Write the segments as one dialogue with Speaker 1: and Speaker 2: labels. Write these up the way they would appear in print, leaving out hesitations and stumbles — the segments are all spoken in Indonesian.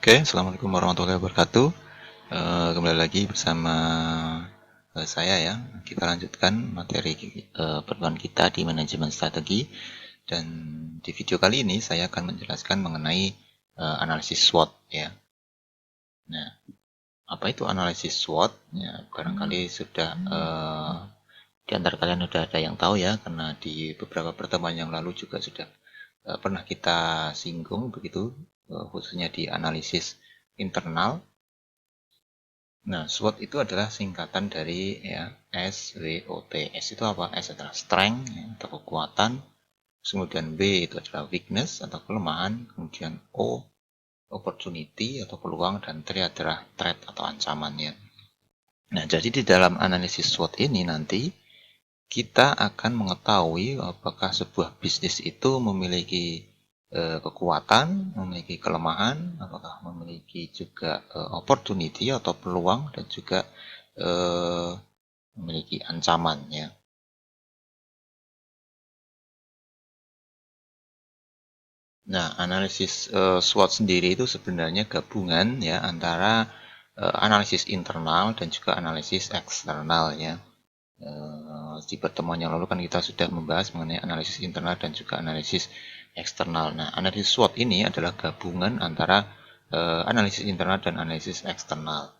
Speaker 1: Oke, assalamualaikum warahmatullahi wabarakatuh. Kembali lagi bersama saya ya. Kita lanjutkan materi pertemuan kita di manajemen strategi. Dan di video kali ini saya akan menjelaskan mengenai analisis SWOT ya. Nah, apa itu analisis SWOT? Ya, barangkali sudah di antara kalian sudah ada yang tahu ya, karena di beberapa pertemuan yang lalu juga sudah pernah kita singgung begitu, khususnya di analisis internal. Nah, SWOT itu adalah singkatan dari ya, SWOT. S itu apa? S adalah strength ya, atau kekuatan. Kemudian W itu adalah weakness atau kelemahan. Kemudian O opportunity atau peluang, dan T adalah threat atau ancaman ya. Nah, jadi di dalam analisis SWOT ini nanti kita akan mengetahui apakah sebuah bisnis itu memiliki kekuatan, memiliki kelemahan, apakah memiliki juga opportunity atau peluang, dan juga memiliki ancaman ya. Nah, analisis SWOT sendiri itu sebenarnya gabungan ya antara analisis internal dan juga analisis eksternal ya. Di pertemuan yang lalu kan kita sudah membahas mengenai analisis internal dan juga analisis eksternal. Nah, analisis SWOT ini adalah gabungan antara analisis internal dan analisis eksternal.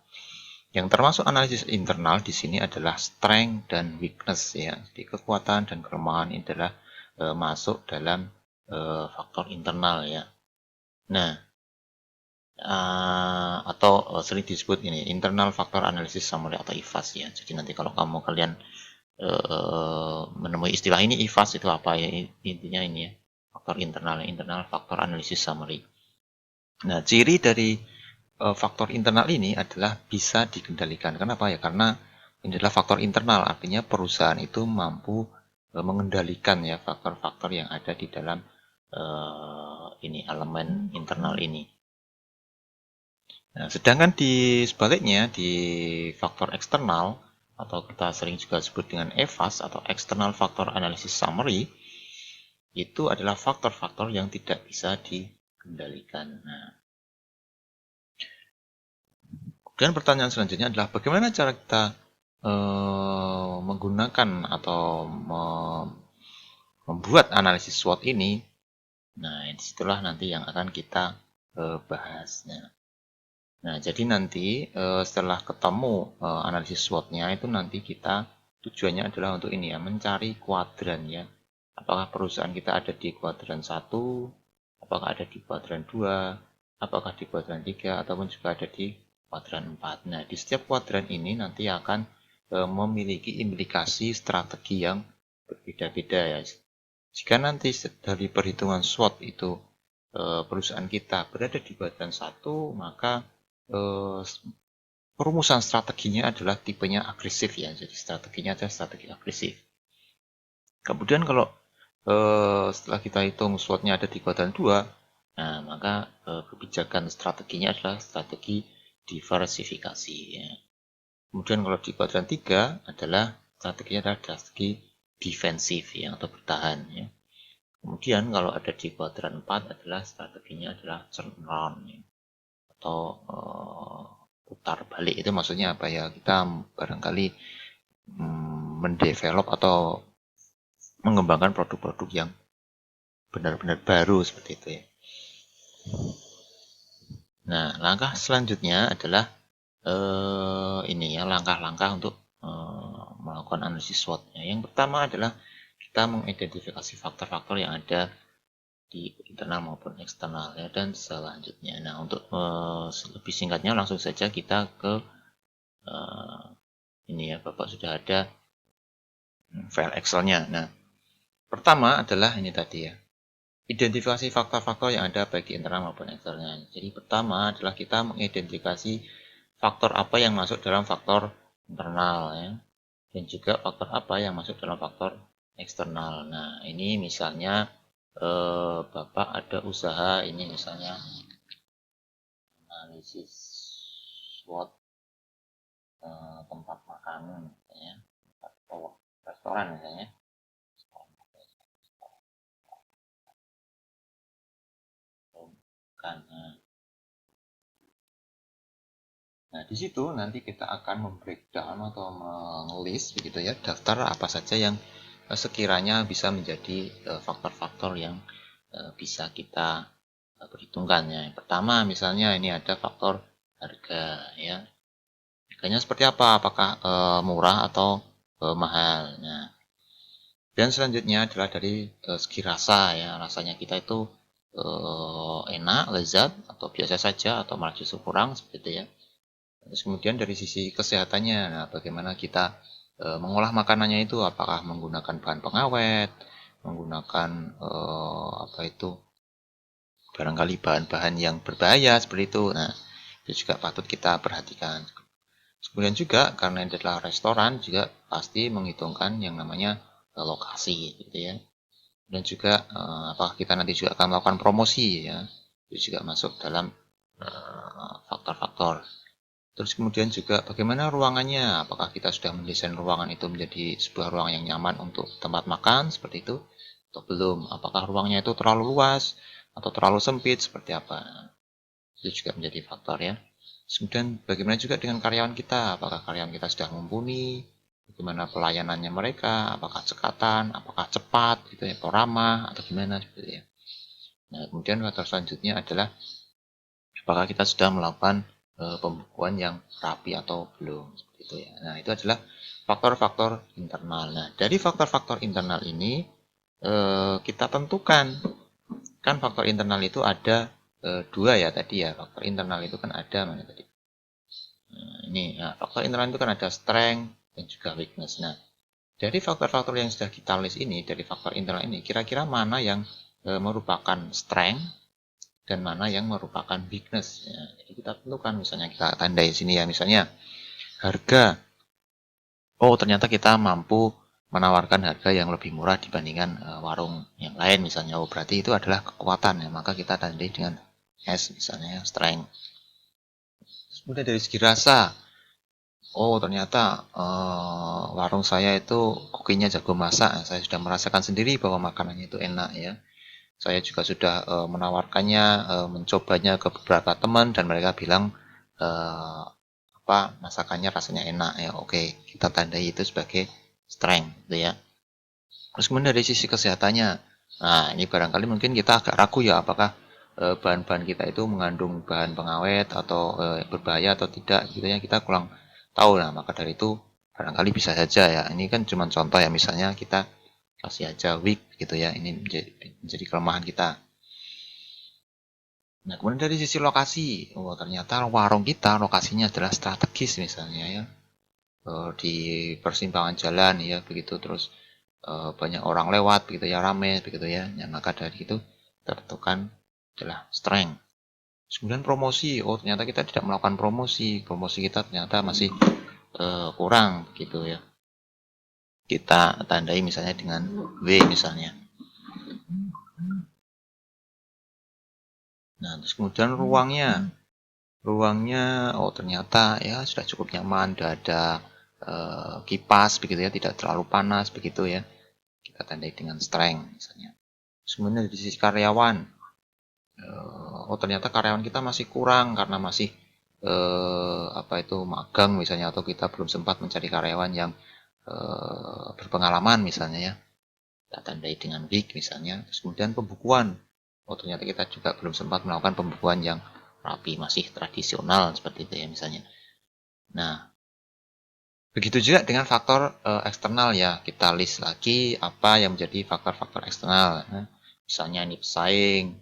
Speaker 1: Yang termasuk analisis internal di sini adalah strength dan weakness ya. Jadi kekuatan dan kelemahan ini adalah masuk dalam faktor internal ya. Nah, atau sering disebut ini internal factor analysis summary atau IFAS ya. Jadi nanti kalau kalian menemui istilah ini, IFAS itu apa ya, intinya ini ya, faktor internal faktor analisis summary. Nah, ciri dari faktor internal ini adalah bisa dikendalikan. Kenapa ya? Karena ini adalah faktor internal, artinya perusahaan itu mampu mengendalikan ya faktor-faktor yang ada di dalam ini elemen internal ini. Nah, sedangkan di sebaliknya di faktor eksternal atau kita sering juga sebut dengan EFAS atau External Factor Analysis Summary, itu adalah faktor-faktor yang tidak bisa dikendalikan. Nah, kemudian pertanyaan selanjutnya adalah bagaimana cara kita menggunakan atau membuat analisis SWOT ini. Nah, disitulah nanti yang akan kita bahas. Nah, jadi nanti setelah ketemu analisis SWOT-nya itu nanti kita tujuannya adalah untuk ini ya, mencari kuadran ya. Apakah perusahaan kita ada di kuadran 1, apakah ada di kuadran 2, apakah di kuadran 3, ataupun juga ada di kuadran 4. Nah, di setiap kuadran ini nanti akan memiliki implikasi strategi yang berbeda-beda ya. Jika nanti dari perhitungan SWOT itu perusahaan kita berada di kuadran 1, maka perumusan strateginya adalah tipenya agresif ya. Jadi strateginya adalah strategi agresif. Kemudian kalau setelah kita hitung SWOT-nya ada di kuadran 2, nah maka kebijakan strateginya adalah strategi diversifikasi ya. Kemudian kalau di kuadran 3 adalah strateginya adalah strategi defensif ya, atau bertahan ya. Kemudian kalau ada di kuadran 4 adalah strateginya adalah turn around ya, atau putar balik. Itu maksudnya apa ya, kita barangkali mendevelop atau mengembangkan produk-produk yang benar-benar baru seperti itu ya. Nah, langkah selanjutnya adalah ini ya, langkah-langkah untuk melakukan analisis SWOT. Yang pertama adalah kita mengidentifikasi faktor-faktor yang ada di internal maupun eksternal ya, dan selanjutnya. Nah, untuk lebih singkatnya langsung saja kita ke ini ya, Bapak sudah ada file Excel-nya. Nah, pertama adalah ini tadi ya, identifikasi faktor-faktor yang ada baik di internal maupun eksternal. Jadi pertama adalah kita mengidentifikasi faktor apa yang masuk dalam faktor internal ya, dan juga faktor apa yang masuk dalam faktor eksternal. Nah, ini misalnya Bapak ada usaha ini, misalnya analisis SWOT tempat makanan ya, atau restoran misalnya. Karena Nah, di situ nanti kita akan membreakdown atau mengelis begitu ya, daftar apa saja yang sekiranya bisa menjadi faktor-faktor yang bisa kita perhitungkan ya. Yang pertama misalnya ini ada faktor harga ya. Harganya seperti apa? Apakah murah atau mahal? Nah, dan selanjutnya adalah dari segi rasa ya. Rasanya kita itu enak, lezat atau biasa saja atau malah justru kurang seperti itu ya. Terus kemudian dari sisi kesehatannya, nah bagaimana kita mengolah makanannya itu, apakah menggunakan bahan pengawet, menggunakan apa itu barangkali bahan-bahan yang berbahaya seperti itu. Nah, itu juga patut kita perhatikan. Kemudian juga karena ini adalah restoran juga pasti menghitungkan yang namanya lokasi gitu ya. Dan juga apakah kita nanti juga akan melakukan promosi ya. Itu juga masuk dalam faktor-faktor. Terus kemudian juga bagaimana ruangannya, apakah kita sudah mendesain ruangan itu menjadi sebuah ruang yang nyaman untuk tempat makan seperti itu atau belum, apakah ruangnya itu terlalu luas atau terlalu sempit seperti apa, itu juga menjadi faktor ya. Kemudian bagaimana juga dengan karyawan kita, apakah karyawan kita sudah mumpuni, bagaimana pelayanannya mereka, apakah cekatan, apakah cepat gitu ya, atau ramah atau gimana seperti ya. Nah, kemudian faktor selanjutnya adalah apakah kita sudah melakukan pembukuan yang rapi atau belum seperti itu ya. Nah, itu adalah faktor-faktor internal. Nah, dari faktor-faktor internal ini kita tentukan kan faktor internal itu ada dua ya tadi ya. Faktor internal itu kan ada mana tadi? Nah, ini nah, faktor internal itu kan ada strength dan juga weakness. Nah, dari faktor-faktor yang sudah kita list ini, dari faktor internal ini, kira-kira mana yang merupakan strength dan mana yang merupakan weakness. Ya, jadi kita tentukan, misalnya kita tandai sini ya, misalnya harga. Oh, ternyata kita mampu menawarkan harga yang lebih murah dibandingkan warung yang lain misalnya. Oh, berarti itu adalah kekuatan ya, maka kita tandai dengan S misalnya, strength. Kemudian dari segi rasa, oh ternyata warung saya itu kokinya jago masak. Saya sudah merasakan sendiri bahwa makanannya itu enak ya. Saya juga sudah menawarkannya, mencobanya ke beberapa teman dan mereka bilang apa masakannya rasanya enak ya. Oke, kita tandai itu sebagai strength gitu ya. Terus kemudian dari sisi kesehatannya, nah ini barangkali mungkin kita agak ragu ya apakah bahan-bahan kita itu mengandung bahan pengawet atau berbahaya atau tidak gitu ya, kita kurang tahu. Nah, maka dari itu barangkali bisa saja ya. Ini kan cuma contoh ya, misalnya kita kasih aja weak gitu ya, ini menjadi kelemahan kita. Nah, kemudian dari sisi lokasi, oh ternyata warung kita lokasinya adalah strategis misalnya ya, di persimpangan jalan ya begitu, terus banyak orang lewat begitu ya, rame begitu ya. Nah, maka dari itu tentukan adalah strength. Kemudian promosi, oh ternyata kita tidak melakukan promosi, promosi kita ternyata masih kurang gitu ya. Kita tandai misalnya dengan W misalnya. Nah, terus kemudian ruangnya. Ruangnya, oh ternyata ya sudah cukup nyaman, sudah ada kipas begitu ya, tidak terlalu panas begitu ya. Kita tandai dengan strength misalnya. Terus kemudian dari sisi karyawan, oh ternyata karyawan kita masih kurang karena masih apa itu magang misalnya, atau kita belum sempat mencari karyawan yang berpengalaman misalnya ya. Kita tandai dengan weak misalnya. Terus kemudian pembukuan, oh ternyata kita juga belum sempat melakukan pembukuan yang rapi, masih tradisional seperti itu ya misalnya. Nah, begitu juga dengan faktor eksternal ya. Kita list lagi apa yang menjadi faktor-faktor eksternal. Nah, misalnya ini pesaing,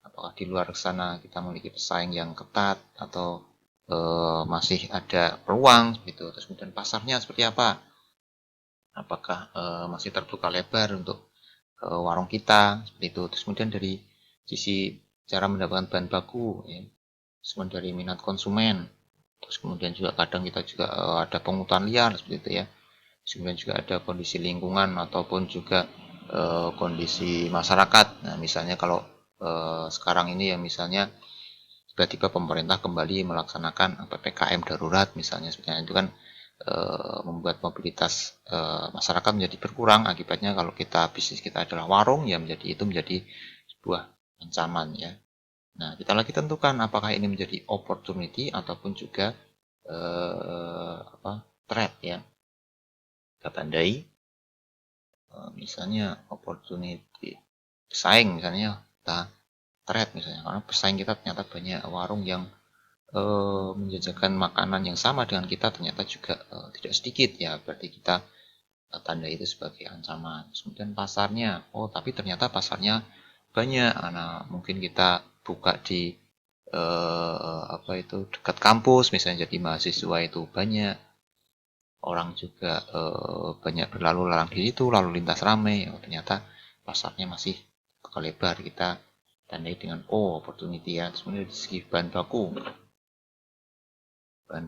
Speaker 1: apakah di luar sana kita memiliki pesaing yang ketat atau masih ada peluang gitu. Terus kemudian pasarnya seperti apa? Apakah masih terbuka lebar untuk warung kita seperti itu. Terus kemudian dari sisi cara mendapatkan bahan baku ya. Terus kemudian dari minat konsumen. Terus kemudian juga kadang kita juga ada pungutan liar seperti itu ya. Terus kemudian juga ada kondisi lingkungan ataupun juga kondisi masyarakat. Nah, misalnya kalau sekarang ini ya, misalnya tiba-tiba pemerintah kembali melaksanakan PPKM darurat misalnya, sebenarnya itu kan membuat mobilitas masyarakat menjadi berkurang. Akibatnya kalau kita bisnis kita adalah warung ya, menjadi itu menjadi sebuah ancaman ya. Nah, kita lagi tentukan apakah ini menjadi opportunity ataupun juga threat ya. Kita tandai misalnya opportunity pesaing, misalnya kita threat misalnya, karena pesaing kita ternyata banyak warung yang menjajakan makanan yang sama dengan kita ternyata juga tidak sedikit ya, berarti kita tanda itu sebagai ancaman. Kemudian pasarnya, oh tapi ternyata pasarnya banyak. Nah, mungkin kita buka di dekat kampus misalnya, jadi mahasiswa itu banyak, orang juga banyak berlalu lalang di situ, lalu lintas ramai. Oh, ternyata pasarnya masih lebar, kita tandai dengan opportunity ya. Sebenarnya dari segi bahan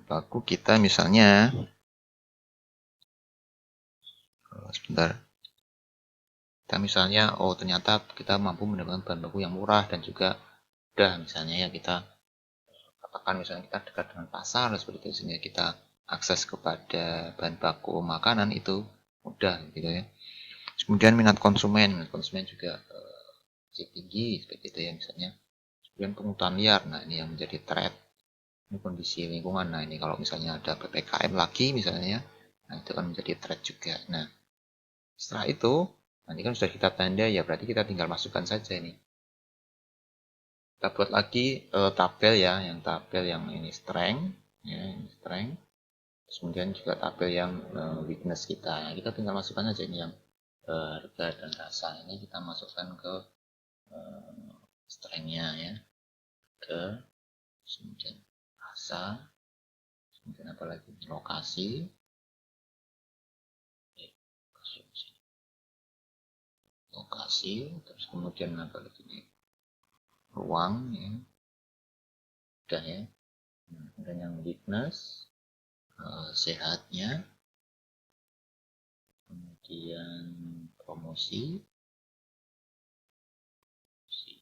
Speaker 1: baku kita misalnya sebentar, kita misalnya ternyata kita mampu mendapatkan bahan baku yang murah dan juga mudah, misalnya ya kita katakan misalnya kita dekat dengan pasar seperti itu, sehingga kita akses kepada bahan baku makanan itu mudah gitu ya. Kemudian minat konsumen juga masih tinggi seperti itu ya misalnya. Kemudian pungutan liar, nah ini yang menjadi threat, ini kondisi lingkungan. Nah ini kalau misalnya ada PPKM lagi misalnya, nah itu kan menjadi threat juga. Nah setelah itu nanti kan sudah kita tanda ya, berarti kita tinggal masukkan saja ini. Kita buat lagi tabel ya, tabel yang ini strength ya, ini strength. Terus kemudian juga tabel yang weakness kita. Kita tinggal masukkan aja ini yang harga dan rasa. Ini kita masukkan ke strength-nya ya, ke kemudian rasa, kemudian apa lagi, lokasi, terus kemudian apa lagi ini, ruang ya, udah ya. Kemudian yang weakness, sehatnya, kemudian promosi,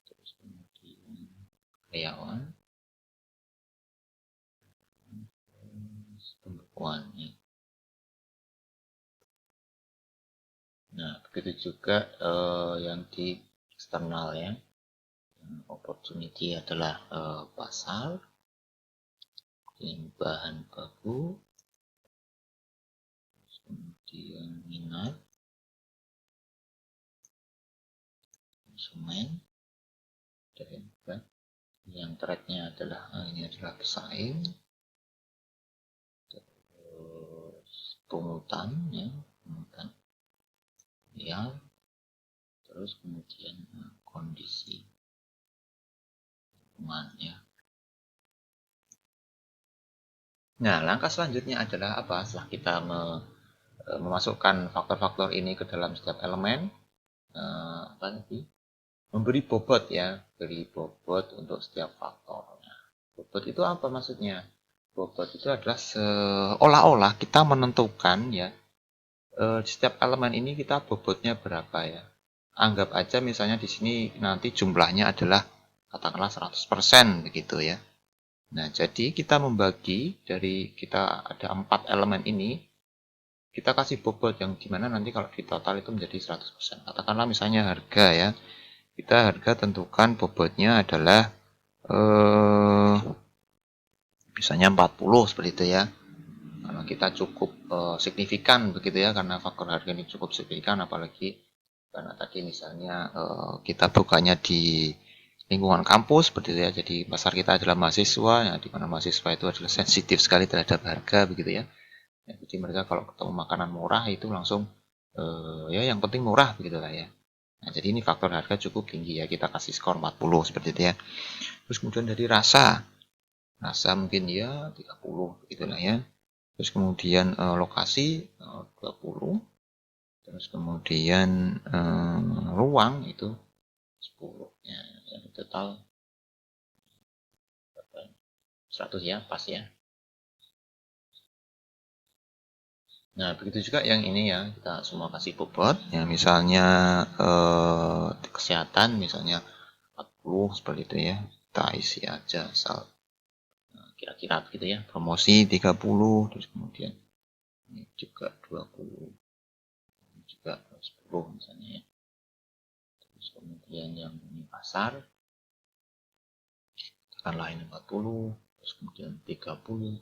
Speaker 1: terus kemudian karyawan, pembekuan ya. Nah begitu juga yang di eksternal ya. Opportunity adalah pasar, bahan baku, kemudian minat konsumen, dan yang threat-nya adalah ini adalah pesaing, terus pungutan ya, pungutan ya, terus kemudian kondisi lingkungan ya. Nah langkah selanjutnya adalah apa? Setelah kita memasukkan faktor-faktor ini ke dalam setiap elemen, apa tadi? Memberi bobot ya, beri bobot untuk setiap faktor. Nah, bobot itu apa maksudnya? Bobot itu adalah seolah-olah kita menentukan ya, di setiap elemen ini kita bobotnya berapa ya. Anggap aja misalnya di sini nanti jumlahnya adalah katakanlah 100% begitu ya. Nah, jadi kita membagi dari kita ada 4 elemen ini, kita kasih bobot yang dimana nanti kalau di total itu menjadi 100%. Katakanlah misalnya harga ya. Kita harga tentukan bobotnya adalah misalnya 40 seperti itu ya. Karena kita cukup signifikan begitu ya, karena faktor harga ini cukup signifikan, apalagi karena tadi misalnya kita bukanya di lingkungan kampus seperti itu ya. Jadi pasar kita adalah mahasiswa, ya, di mana mahasiswa itu adalah sensitif sekali terhadap harga begitu ya. Ya jadi mereka kalau ketemu makanan murah itu langsung ya yang penting murah begitu lah ya. Nah, jadi ini faktor harga cukup tinggi ya, kita kasih skor 40 seperti itu ya. Terus kemudian dari rasa mungkin ya 30 begitulah ya. Terus kemudian lokasi 20. Terus kemudian ruang itu 10 ya, yang total 100 ya, pas ya. Nah begitu juga yang ini ya, kita semua kasih bobot ya, misalnya kesehatan misalnya 40 seperti itu ya, kita isi aja asal kira-kira begitu ya. Promosi 30, terus kemudian ini juga 20, ini juga 10 misalnya ya. Terus kemudian yang ini pasar katakanlah ini 40, terus kemudian 30,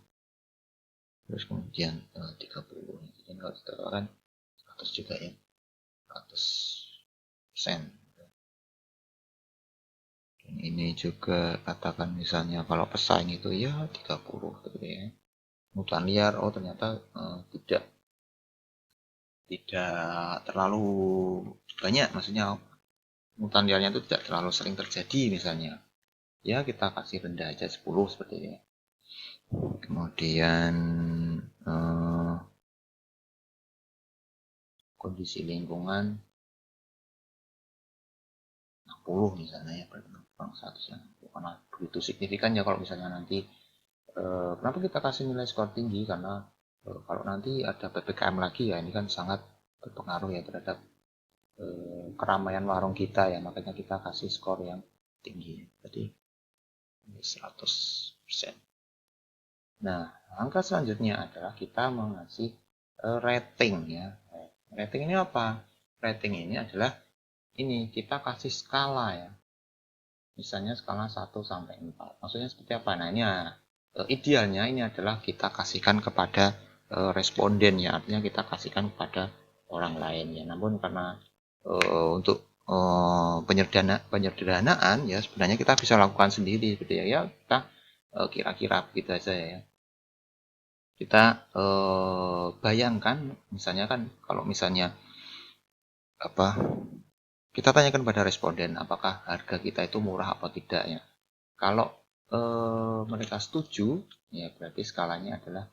Speaker 1: terus kemudian 30. Jadi kalau kita kan 100 juga ya, 100%. Dan ini juga katakan misalnya kalau pesaing itu ya 30 gitu ya. Mutan liar, oh ternyata tidak terlalu banyak, maksudnya mutan liarnya itu tidak terlalu sering terjadi misalnya. Ya kita kasih rendah aja 10 seperti ini. Kemudian kondisi lingkungan 60 misalnya ya, kurang 100 ya. Karena begitu signifikan ya kalau misalnya nanti kenapa kita kasih nilai skor tinggi, karena kalau nanti ada PPKM lagi ya, ini kan sangat berpengaruh ya terhadap keramaian warung kita ya, makanya kita kasih skor yang tinggi. Jadi 100%. Nah, langkah selanjutnya adalah kita mengasih rating ya. Rating ini apa? Rating ini adalah ini kita kasih skala ya. Misalnya skala 1 sampai 4. Maksudnya seperti apa? Nah, ini idealnya ini adalah kita kasihkan kepada responden ya. Artinya kita kasihkan kepada orang lain ya. Namun karena untuk penyederhanaan ya, sebenarnya kita bisa lakukan sendiri gitu ya. Ya, kita kira-kira begitu aja ya. Kita bayangkan misalnya kan, kalau misalnya apa, kita tanyakan pada responden apakah harga kita itu murah apa tidak ya. Kalau mereka setuju ya berarti skalanya adalah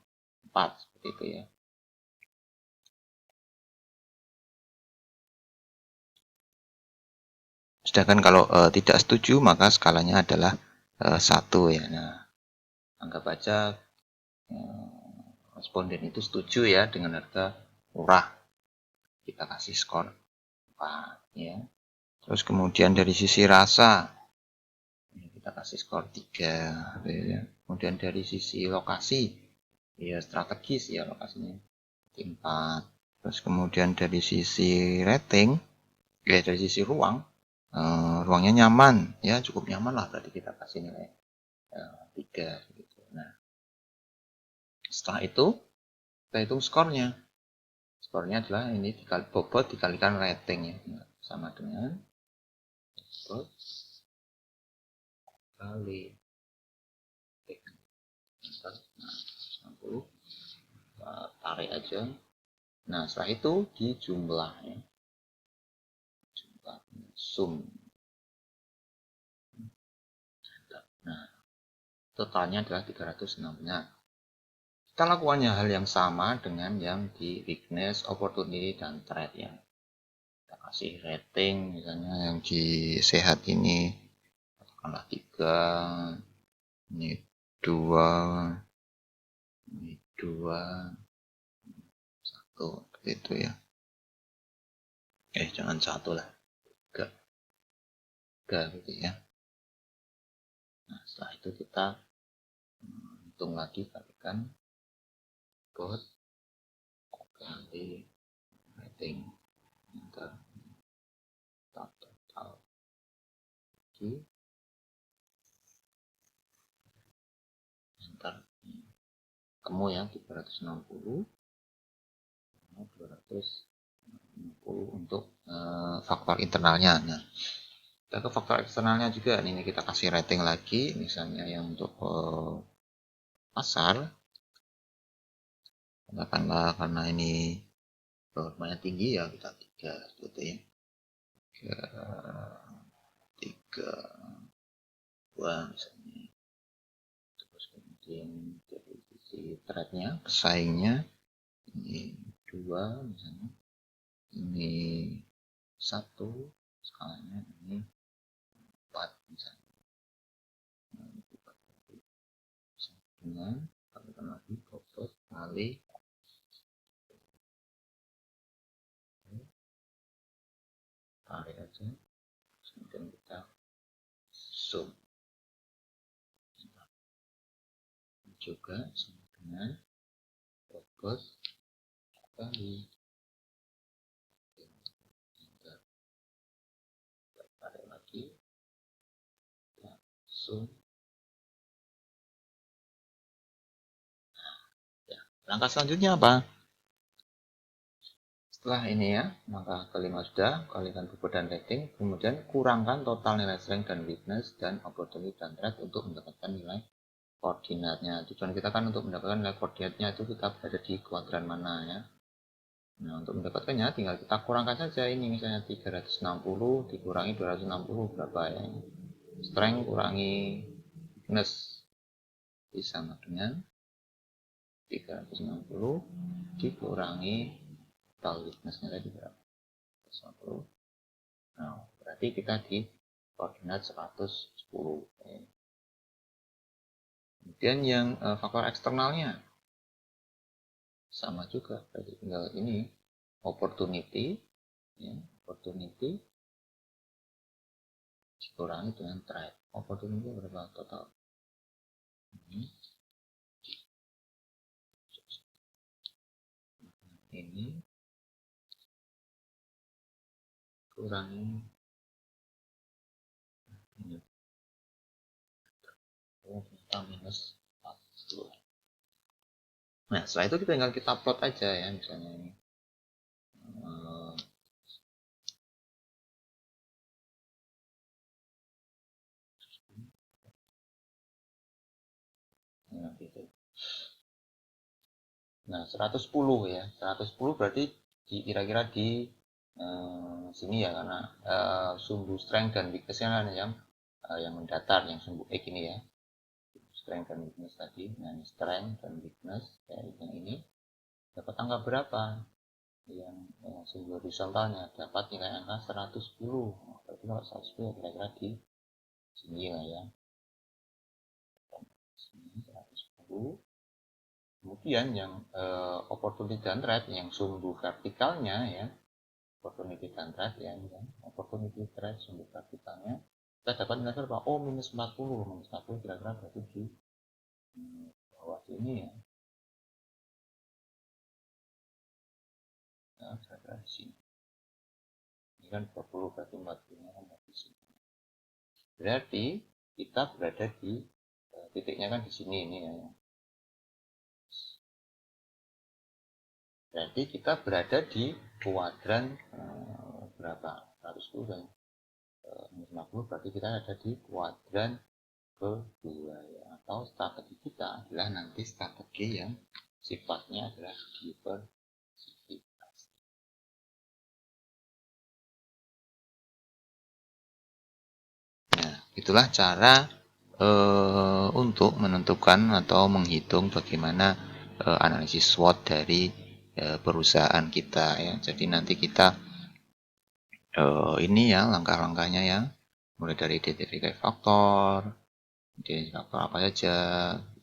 Speaker 1: 4 seperti itu ya. Sedangkan kalau tidak setuju maka skalanya adalah 1 ya. Nah, anggap aja responden itu setuju ya dengan harga murah, kita kasih skor 4 ya. Terus kemudian dari sisi rasa kita kasih skor 3 ya. Kemudian dari sisi lokasi ya strategis ya lokasinya 4. Terus kemudian dari sisi rating ya, dari sisi ruang ruangnya nyaman ya, cukup nyaman lah, berarti kita kasih nilai 3 gitu. Nah, setelah itu kita hitung skornya. Skornya adalah ini dikali bobot dikalikan rating ya, sama dengan bobot kali 60, tarik aja. Nah, setelah itu dijumlah ya, jumlah sum. Nah, totalnya adalah 306. Nah, kita lakukannya hal yang sama dengan yang di weakness, opportunity, dan threat ya. Kita kasih rating misalnya yang di sehat ini katakanlah 3, ini 2, ini 2, 1 gitu ya. Jangan 1 lah, 3 gitu ya. Nah, setelah itu kita hitung lagi, kalikan bot kali rating, enter total lagi, enter, ketemu ya 360, 260 untuk faktor internalnya. Nah, kita ke faktor eksternalnya juga, ini kita kasih rating lagi, misalnya yang untuk pasar, katakanlah karena ini lumayan tinggi ya, kita 3 gitu ya, 3, 2 misalnya. Terus kemudian dari sisi threadnya, pesaingnya ini 2 misalnya, ini 1 skalanya, ini 4 misalnya. Nah, dengan kalikan lagi bobot kali tarik aja, kemudian kita zoom juga sama dengan bobot kali tarik lagi, kita zoom Langkah selanjutnya apa? Setelah ini ya, langkah kelima sudah, kalikan bobot dan rating, kemudian kurangkan total nilai strength dan weakness dan opportunity dan threat untuk mendapatkan nilai koordinatnya. Tujuan kita kan untuk mendapatkan nilai koordinatnya itu kita berada di kuadran mana ya. Nah, untuk mendapatkannya tinggal kita kurangkan saja ini, misalnya 360 dikurangi 260 berapa ya. Strength kurangi weakness sama dengan 360 dikurangi total weakness-nya tadi berapa? 150. Nah, berarti kita di koordinat 110. Kemudian yang faktor eksternalnya sama juga, berarti tinggal ini opportunity ya, opportunity dikurangi dengan threat. Opportunity berapa total? Ini kurangi ini minus 40. Nah, setelah itu tinggal kita plot aja ya, misalnya ini. Nah, 110 ya. 110 berarti kira-kira di sini ya, karena sumbu strength dan weakness-nya kan yang mendatar, yang sumbu X ini ya. Strength dan weakness tadi. Nah, strength dan weakness ya, yang ini dapat angka berapa? Yang sumbu horizontalnya dapat nilai angka 110. Nah, berarti kalau 110 kira-kira di sini lah ya. Sini 110. Kemudian yang opportunity dan threat, yang sumbu vertikalnya ya, opportunity dan threat ya, opportunity threat sumbu vertikalnya, kita dapat nilai berapa? Oh, minus 40. Minus 40 kira-kira berarti di bawah sini ya. Nah, kira-kira di sini. Ini kan 40 berarti 40 kan di sini. Berarti kita berada di titiknya kan di sini ini ya. Berarti kita berada di kuadran berapa? 110 kan? 50 berarti kita ada di kuadran kedua ya. Atau strategi kita adalah nanti strategi yang sifatnya adalah diversifikasi. Nah, itulah cara untuk menentukan atau menghitung bagaimana analisis SWOT dari perusahaan kita ya. Jadi nanti kita ini ya langkah-langkahnya ya, mulai dari identifikasi faktor apa saja,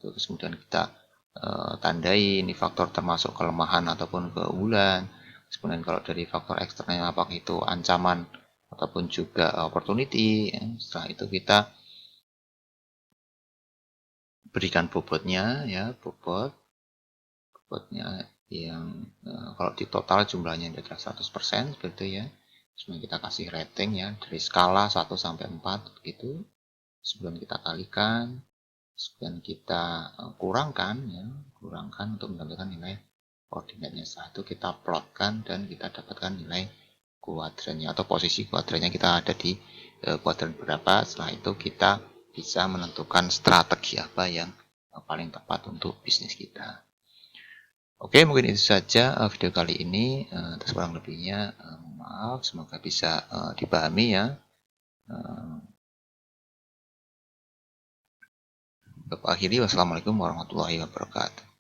Speaker 1: terus kemudian kita tandai ini faktor termasuk kelemahan ataupun keunggulan. Kemudian kalau dari faktor eksternalnya apakah itu ancaman ataupun juga opportunity ya. Setelah itu kita berikan bobotnya ya, bobotnya yang kalau di total jumlahnya adalah 100% seperti ya. Kemudian kita kasih rating ya dari skala 1 sampai 4 gitu. Sebelum kita kalikan, kemudian kita kurangkan ya, kurangkan untuk mendapatkan nilai koordinatnya. Setelah itu kita plotkan dan kita dapatkan nilai kuadrannya atau posisi kuadrannya kita ada di kuadran berapa. Setelah itu kita bisa menentukan strategi apa yang paling tepat untuk bisnis kita. Oke, mungkin itu saja video kali ini. Atas kurang lebihnya maaf, semoga bisa dipahami ya. Bapak akhiri, wassalamualaikum warahmatullahi wabarakatuh.